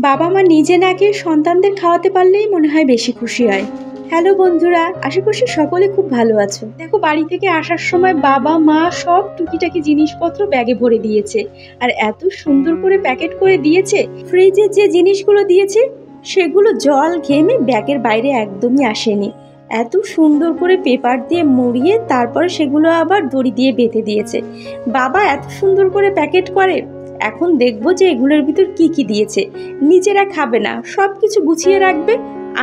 বাবা মা নিজে না খেয়ে সন্তানদের খাওয়াতে পারলেই মনে হয় বেশি খুশি হয়। হ্যালো বন্ধুরা, আশা করছি সকলে খুব ভালো আছো। দেখো, বাড়ি থেকে আসার সময় বাবা মা সব টুকিটাকি জিনিসপত্র ব্যাগে ভরে দিয়েছে, আর এত সুন্দর করে প্যাকেট করে দিয়েছে। ফ্রিজে যে জিনিসগুলো দিয়েছে সেগুলো জল ঘেমে ব্যাগের বাইরে একদমই আসেনি। এত সুন্দর করে পেপার দিয়ে মুড়িয়ে তারপর সেগুলো আবার দড়ি দিয়ে বেঁধে দিয়েছে। বাবা এত সুন্দর করে প্যাকেট করে। এখন দেখবো যে এগুলোর ভিতর কি কি দিয়েছে। নিজেরা খাবে না, সব কিছু গুছিয়ে রাখবে।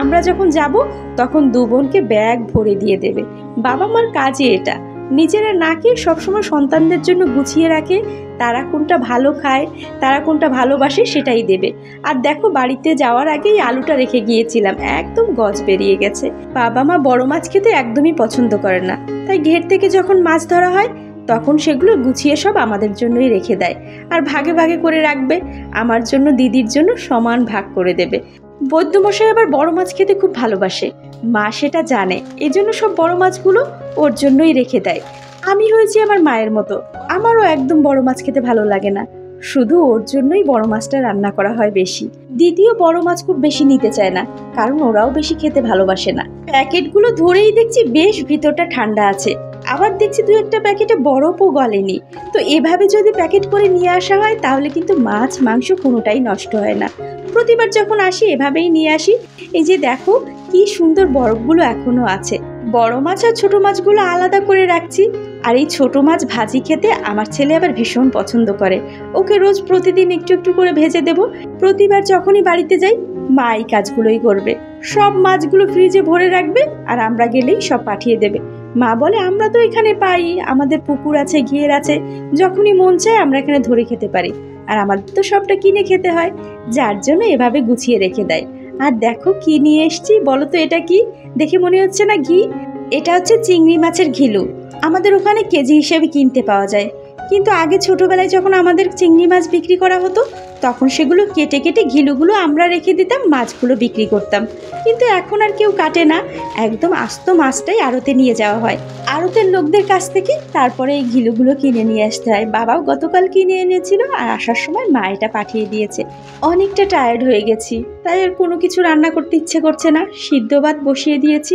আমরা যখন যাব তখন দু বোনকে ব্যাগ ভরে দিয়ে দেবে। বাবা মার কাজই এটা, নিজেরা না খেয়ে সবসময় সন্তানদের জন্য গুছিয়ে রাখে। তারা কোনটা ভালো খায়, তারা কোনটা ভালোবাসে সেটাই দেবে। আর দেখো, বাড়িতে যাওয়ার আগেই আলুটা রেখে গিয়েছিলাম, একদম গজ বেরিয়ে গেছে। বাবা মা বড় মাছ খেতে একদমই পছন্দ করে না, তাই ঘের থেকে যখন মাছ ধরা হয় তখন সেগুলো গুছিয়ে সব আমাদের জন্যই রেখে দেয়। আর ভাগে ভাগে করে রাখবে, আমার জন্য দিদির জন্য সমান ভাগ করে দেবে। বৈদ্যমশাই আবার বড় মাছ খেতে খুব ভালোবাসে, মা সেটা জানে, এজন্য সব বড় মাছগুলো ওর জন্যই রেখে দেয়। আমি হয়েছি আমার মায়ের মতো, আমারও একদম বড় মাছ খেতে ভালো লাগে না, শুধু ওর জন্যই বড় মাছটা রান্না করা হয় বেশি। দিদিও বড় মাছ খুব বেশি নিতে চায় না, কারণ ওরাও বেশি খেতে ভালোবাসে না। প্যাকেটগুলো ধরেই দেখছি বেশ ভিতরটা ঠান্ডা আছে, আবার দেখছি দু একটা প্যাকেটে বরফও গলেনি। তো এভাবে যদি প্যাকেট করে নিয়ে আসা হয় তাহলে কিন্তু মাছ মাংস কোনোটাই নষ্ট হয় না। প্রতিবার যখন আসি এভাবেই নিয়ে আসি। এই যে দেখো কি সুন্দর বরফগুলো এখনো আছে। বড় মাছ আর ছোট মাছগুলো আলাদা করে রাখছি। আর এই ছোট মাছ ভাজি খেতে আমার ছেলে আবার ভীষণ পছন্দ করে, ওকে রোজ প্রতিদিন একটু একটু করে ভেজে দেব। প্রতিবার যখনই বাড়িতে যাই মা এই কাজগুলোই করবে, সব মাছগুলো ফ্রিজে ভরে রাখবে আর আমরা গেলেই সব পাঠিয়ে দেবে। মা বলে আমরা তো এখানে পাই, আমাদের পুকুর আছে, ঘিয়ের আছে, যখনই মন চায় আমরা এখানে ধরে খেতে পারি, আর আমাদের তো সবটা কিনে খেতে হয়, যার জন্য এভাবে গুছিয়ে রেখে দেয়। আর দেখো কি নিয়ে এসছি বলো তো, এটা কি? দেখে মনে হচ্ছে না ঘি? এটা হচ্ছে চিংড়ি মাছের ঘিলু। আমাদের ওখানে কেজি হিসেবে কিনতে পাওয়া যায়, কিন্তু আগে ছোটবেলায় যখন আমাদের চিংড়ি মাছ বিক্রি করা হতো তখন সেগুলো কেটে কেটে ঘিলুগুলো আমরা রেখে দিতাম, মাছগুলো বিক্রি করতাম। কিন্তু এখন আর কেউ কাটে না, একদম আস্ত মাছটাই আড়তে নিয়ে যাওয়া হয়, আড়তের লোকদের কাছ থেকে তারপরে এই ঘিলুগুলো কিনে নিয়ে আসতে হয়। বাবাও গতকাল কিনে এনেছিল, আর আসার সময় মা এটা পাঠিয়ে দিয়েছে। অনেকটা টায়ার্ড হয়ে গেছি, তাই আর কোনো কিছু রান্না করতে ইচ্ছে করছে না। সিদ্ধ ভাত বসিয়ে দিয়েছি,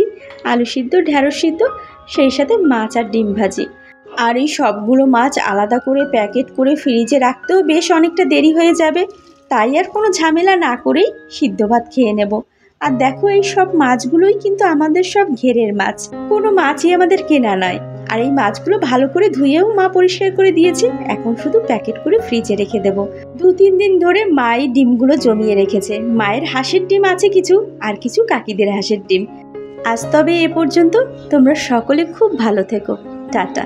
আলু সিদ্ধ, ঢেঁড়স সিদ্ধ, সেই সাথে মাছ আর ডিম ভাজি। আর এই সবগুলো মাছ আলাদা করে প্যাকেট করে ফ্রিজে রাখতেও বেশ অনেকটা দেরি হয়ে যাবে, তাই আর কোনো ঝামেলা না করেই সিদ্ধ ভাত খেয়ে নেব। আর দেখো, এই সব মাছগুলোই কিন্তু আমাদের সব ঘেরের মাছ, কোনো মাছই আমাদের কেনা নয়। আর এই মাছগুলো ভালো করে ধুয়েও মা পরিষ্কার করে দিয়েছে, এখন শুধু প্যাকেট করে ফ্রিজে রেখে দেব। 2-3 দিন ধরে মা এই ডিমগুলো জমিয়ে রেখেছে। মায়ের হাঁসের ডিম আছে কিছু, আর কিছু কাকিদের হাঁসের ডিম। আজ তবে এ পর্যন্ত, তোমরা সকলে খুব ভালো থেকো। টাটা।